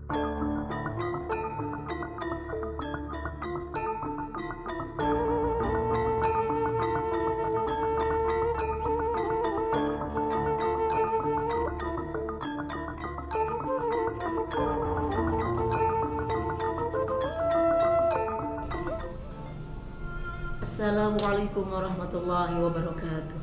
Assalamualaikum warahmatullahi wabarakatuh.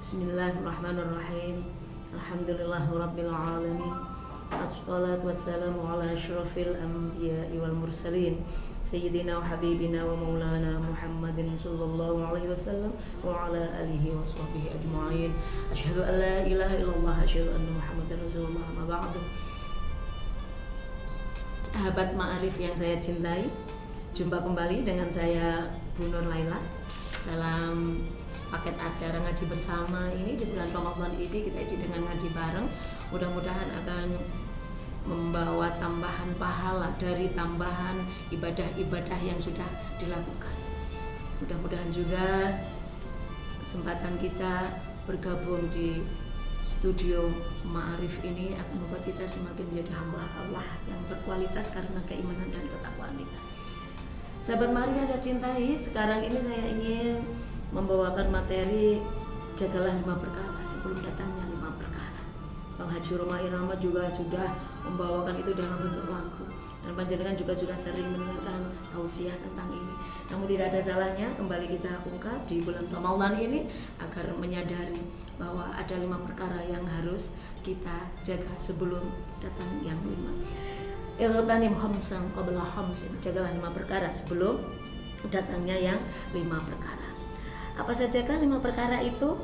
Bismillahirrahmanirrahim. Alhamdulillahirabbil alamin. Assalatu wassalamu ala asyrafil anbiya'i wal mursalin sayyidina wa habibina wa maulana Muhammadin sallallahu alaihi wasallam wa ala alihi wa sahbihi ajma'in. Asyhadu an la ilaha illallah, asyhadu anna Muhammadar Rasulullah. Ma ba'du. Sahabat Ma'arif yang saya cintai, jumpa kembali dengan saya Bu Nur Laila dalam paket acara ngaji bersama ini di bulan Ramadan ini. Kita isi dengan ngaji bareng, mudah-mudahan akan membawa tambahan pahala dari tambahan ibadah-ibadah yang sudah dilakukan. Mudah-mudahan juga kesempatan kita bergabung di studio Ma'arif ini akan membuat kita semakin menjadi hamba Allah yang berkualitas karena keimanan dan ketakwaan kita. Sahabat Ma'arif yang saya cintai, sekarang ini saya ingin membawakan materi jagalah 5 perkara sebelum datangnya 5 perkara. Bang Haji Roma Irama juga sudah membawakan itu dalam bentuk lagu, dan panjenengan juga sudah sering mendengarkan tausiah tentang ini. Namun tidak ada salahnya kembali kita ungkap di bulan Ramadan ini agar menyadari bahwa ada 5 perkara yang harus kita jaga sebelum datang yang 5. Iltanim khamsan qabla khamsin, jagalah 5 perkara sebelum datangnya yang 5 perkara. Apa saja kan 5 perkara itu?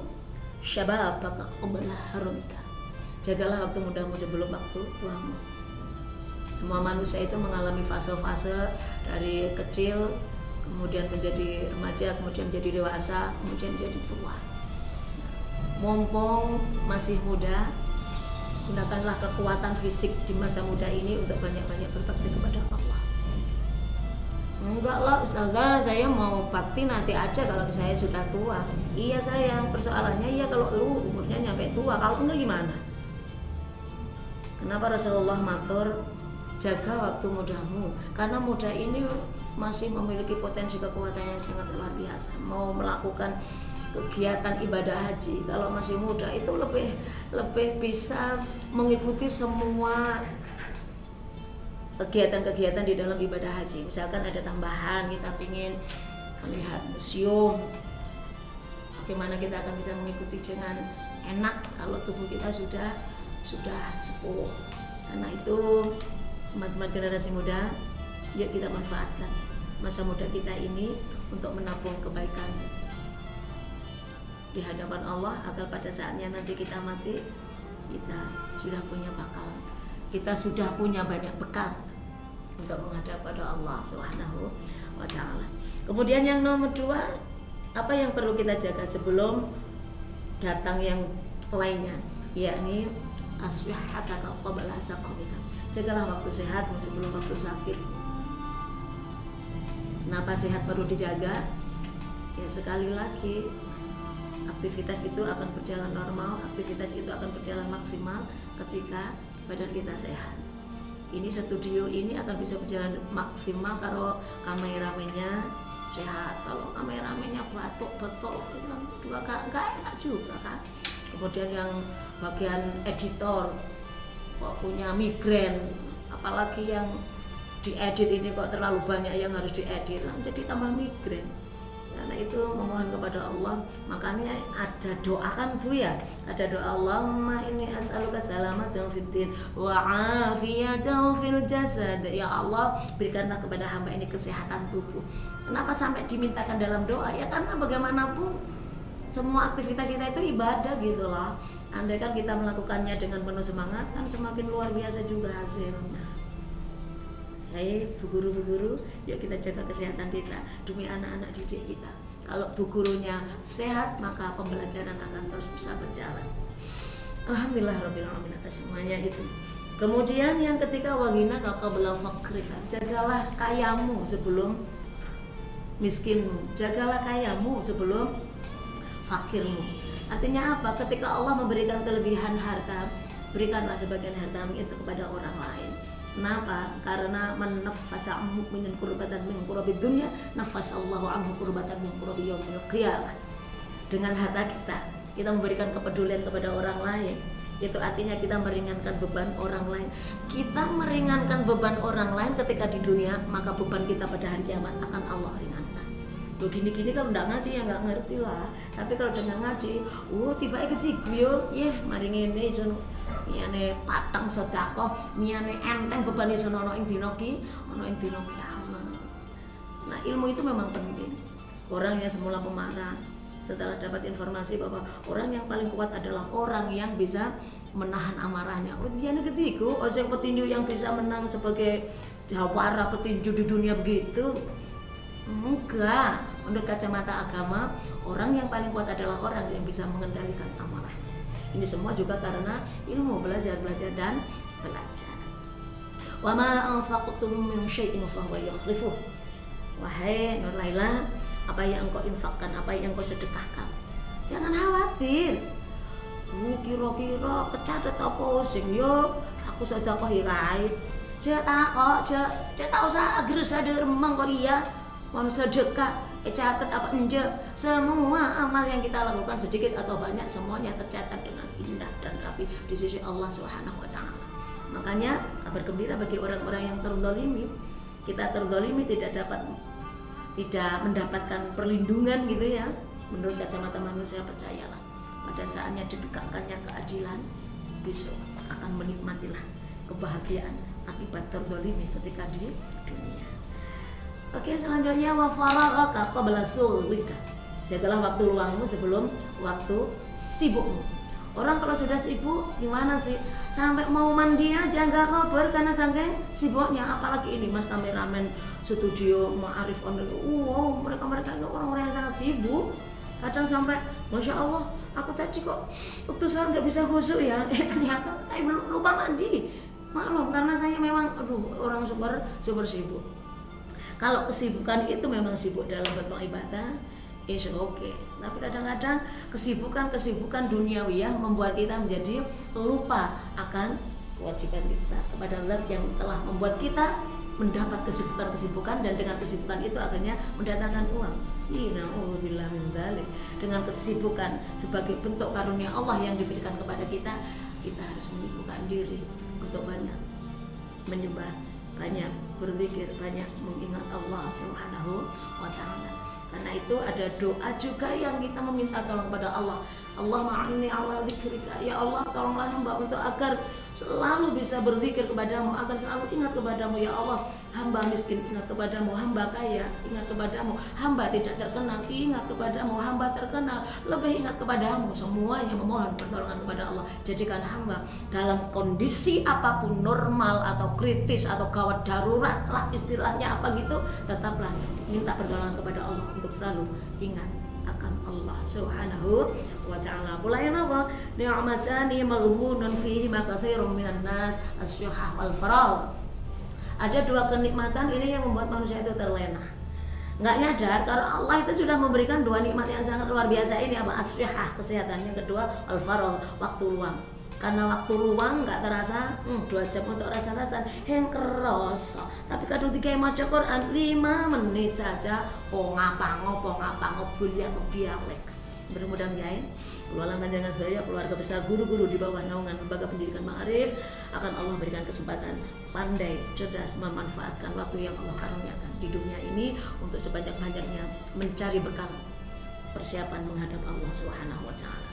Syababaka qabla harumika, jagalah waktu mudamu sebelum waktu tuamu. Semua manusia itu mengalami fase-fase dari kecil, kemudian menjadi remaja, kemudian menjadi dewasa, kemudian menjadi tua. Mumpung masih muda, gunakanlah kekuatan fisik di masa muda ini untuk banyak-banyak berbakti kepada Allah. Enggak lah Ustazah, saya mau bakti nanti aja kalau saya sudah tua. Iya sayang, persoalannya iya kalau lu umurnya nyampe tua, kalau enggak gimana? Kenapa Rasulullah matur jaga waktu mudamu? Karena muda ini masih memiliki potensi kekuatan yang sangat luar biasa. Mau melakukan kegiatan ibadah haji kalau masih muda itu lebih bisa mengikuti semua kegiatan-kegiatan di dalam ibadah haji. Misalkan ada tambahan, kita ingin melihat museum, bagaimana kita akan bisa mengikuti dengan enak kalau tubuh kita sudah sepuh. Karena itu teman-teman generasi muda, yuk kita manfaatkan masa muda kita ini untuk menabung kebaikan di hadapan Allah, agar pada saatnya nanti kita mati, kita sudah punya bakal, kita sudah punya banyak bekal untuk menghadap pada Allah Subhanahu wa ta'ala. Kemudian yang nomor 2, apa yang perlu kita jaga sebelum datang yang lainnya, yakni as-sihhataka qabla saqamika, jagalah waktu sehatmu sebelum waktu sakit. Kenapa sehat perlu dijaga? Ya sekali lagi, aktivitas itu akan berjalan normal, aktivitas itu akan berjalan maksimal ketika badan kita sehat. Ini studio ini akan bisa berjalan maksimal kalau kameramennya sehat. Kalau kameramennya batuk-batuk itu kan juga gak enak juga kan. Kemudian yang bagian editor kok punya migrain, apalagi yang diedit ini kok terlalu banyak yang harus diedit, jadi tambah migrain. Karena itu memohon kepada Allah. Makanya ada doa kan Bu ya, ada doa Allahumma inni as'aluka salamatan fid din wa afiyatan fil jasad. Ya Allah, berikanlah kepada hamba ini kesehatan tubuh. Kenapa sampai dimintakan dalam doa? Ya karena bagaimanapun semua aktivitas kita itu ibadah gitu lah. Andai kan kita melakukannya dengan penuh semangat, kan semakin luar biasa juga hasilnya. Hai Bu guru, yuk kita jaga kesehatan kita demi anak-anak didik kita. Kalau bu gurunya sehat, maka pembelajaran akan terus bisa berjalan. Alhamdulillahirabbil alamin atas semuanya itu. Kemudian yang ketiga, wagina qabla fakrika, jagalah kayamu sebelum miskinmu, jagalah kayamu sebelum fakirmu. Artinya apa? Ketika Allah memberikan kelebihan harta, berikanlah sebagian hartamu itu kepada orang lain. Kenapa? Karena man naffasa an mu'minin kurbatan min qurabid dunya naffasallahu anhu kurbatan min qurabi yaumil qiyamah. Dengan harta kita memberikan kepedulian kepada orang lain. Itu artinya kita meringankan beban orang lain. Kita meringankan beban orang lain ketika di dunia, maka beban kita pada hari kiamat akan Allah ringankan. Loh gini-gini kalau nggak ngaji ya nggak ngerti lah. Tapi kalau dengan ngaji, tiba ketiga yo, mari ngene iso miyane patang sedekah, miyane enteng beban iso ana ing dina ki, ana ing dina kiamat. Nah, ilmu itu memang penting. Orang yang semula pemarah, setelah dapat informasi bahwa orang yang paling kuat adalah orang yang bisa menahan amarahnya. Miyane ketiga, sing petinju yang bisa menang sebagai jawara petinju di dunia begitu. Enggak, menurut kacamata agama, orang yang paling kuat adalah orang yang bisa mengendalikan amarah. Ini semua juga karena ilmu, belajar dan belajar. Wa ma anfaqtum min syai'in fa huwa yukhlifuh. Wahai Nur Laila, apa yang engkau infakkan, apa yang engkau sedekahkan, jangan khawatir. Kira-kira kecatet apa sing yo aku sedekah kae. Cek tak usah agar sadar mengko iya. Mau sedekah, catat apa enggak, semua amal yang kita lakukan sedikit atau banyak semuanya tercatat dengan indah dan rapi di sisi Allah Subhanahu wa taala. Makanya kabar gembira bagi orang-orang yang terzalimi. Kita terzalimi tidak mendapatkan perlindungan gitu ya. Menurut kacamata manusia, percayalah, pada saatnya ditegakkannya keadilan, besok akan menikmatilah kebahagiaan akibat terzalimi ketika di dunia. Oke, selanjutnya wa faraghaka qabla sulika. Jagalah waktu luangmu sebelum waktu sibukmu. Orang kalau sudah sibuk gimana sih? Sampai mau mandi aja nggak kabar karena saking sibuknya. Apalagi ini Mas kameramen studio Ma'arif online. Mereka itu orang-orang yang sangat sibuk. Kadang sampai Masya Allah, aku tadi kok utusan nggak bisa khusyuk ya. Ternyata saya lupa mandi. Maklum karena saya memang orang super sibuk. Kalau kesibukan itu memang sibuk dalam bentuk ibadah, insya oke. Tapi kadang-kadang kesibukan duniawiyah membuat kita menjadi lupa akan kewajiban kita kepada Allah yang telah membuat kita mendapat kesibukan dan dengan kesibukan itu akhirnya mendatangkan uang. Na'udzubillah min dzalik. Dengan kesibukan sebagai bentuk karunia Allah yang diberikan kepada kita harus menyibukkan diri untuk banyak menyembah, banyak berzikir, banyak mengingat Allah Subhanahu wa taala. Karena itu ada doa juga yang kita meminta tolong kepada Allah. Allahumma inni ala dzikrika, ya Allah tolonglah hamba untuk agar selalu bisa berzikir kepadamu, agar selalu ingat kepadamu ya Allah. Hamba miskin ingat kepadamu, hamba kaya ingat kepadamu, hamba tidak terkenal ingat kepadamu, hamba terkenal lebih ingat kepadamu. Semuanya memohon pertolongan kepada Allah. Jadikan hamba dalam kondisi apapun, normal atau kritis atau gawat darurat lah istilahnya apa gitu, tetaplah minta pertolongan kepada Allah untuk selalu ingat akan Allah Subhanahu wa taala. Pula yang apa? Ni'matani maghbunun fihi ma katsirun minan nas as-syuhah wal faragh. Ada dua kenikmatan ini yang membuat manusia itu terlena. Enggak nyadar kalau Allah itu sudah memberikan dua nikmat yang sangat luar biasa ini, apa? As-syuhah, kesehatan, yang kedua al-faragh, waktu luang. Karena waktu luang nggak terasa 2 jam untuk rasa-rasan yang keros. Tapi kadang tiga maca Quran 5 menit saja ngapa-ngopo bulia kebialek. Mudah-mudahan keluarga panjangan saya, keluarga besar guru-guru di bawah naungan Lembaga Pendidikan Ma'arif akan Allah berikan kesempatan pandai, cerdas memanfaatkan waktu yang Allah karuniakan di dunia ini untuk sebanyak-banyaknya mencari bekal persiapan menghadap Allah Subhanahu wa taala.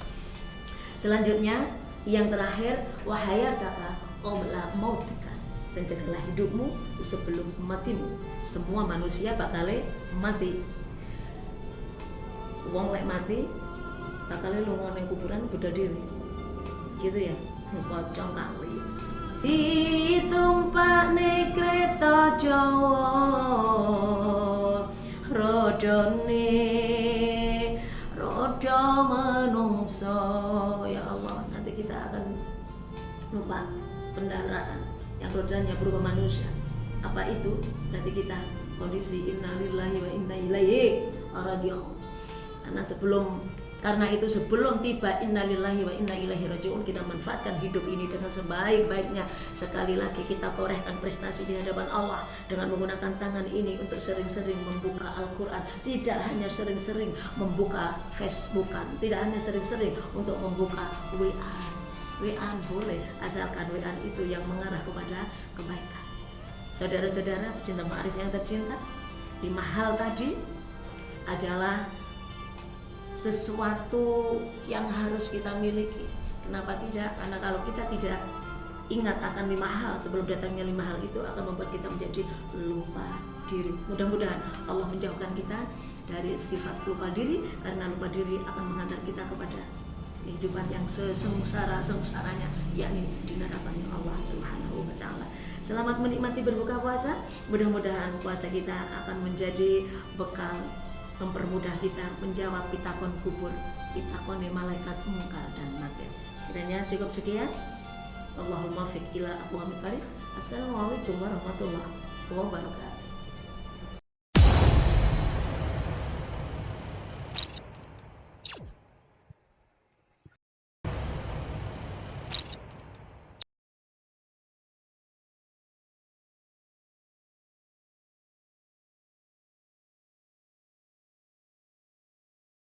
Selanjutnya yang terakhir, wahayataka qabla mautika, dan jagalah hidupmu sebelum matimu. Semua manusia bakal mati. Wong lek mati bakal lunga ning kuburan beda dhewe. Gitu ya. Pocong kali. Ditumpakne kreta Jawa rodone rodo menungso. Ya Allah, nanti kita akan numpak kendaraan yang rodanya berupa manusia. Apa itu? Berarti kita kondisi innalillahi wa inna ilaihi raji'un. Karena sebelum Karena itu sebelum tiba innalillahi wa inna ilaihi rajiun, kita manfaatkan hidup ini dengan sebaik-baiknya. Sekali lagi kita torehkan prestasi di hadapan Allah dengan menggunakan tangan ini untuk sering-sering membuka Al-Quran. Tidak hanya sering-sering membuka Facebookan, tidak hanya sering-sering untuk membuka WA. WA boleh, asalkan WA itu yang mengarah kepada kebaikan. Saudara-saudara pecinta ma'arif yang tercinta, 5 hal tadi adalah sesuatu yang harus kita miliki. Kenapa tidak? Karena kalau kita tidak ingat akan 5 hal sebelum datangnya 5 hal itu, akan membuat kita menjadi lupa diri. Mudah-mudahan Allah menjauhkan kita dari sifat lupa diri, karena lupa diri akan mengantar kita kepada kehidupan yang sengsara-sengsaranya, yakni di neraka Allah Subhanahu wa taala. Selamat menikmati berbuka puasa. Mudah-mudahan puasa kita akan menjadi bekal mempermudah kita menjawab pitakon kubur, pitakon malaikat mungkar dan nakir. Kiranya cukup sekian. Allahumma fiq ila aqwamit thariq. Assalamualaikum warahmatullahi wabarakatuh.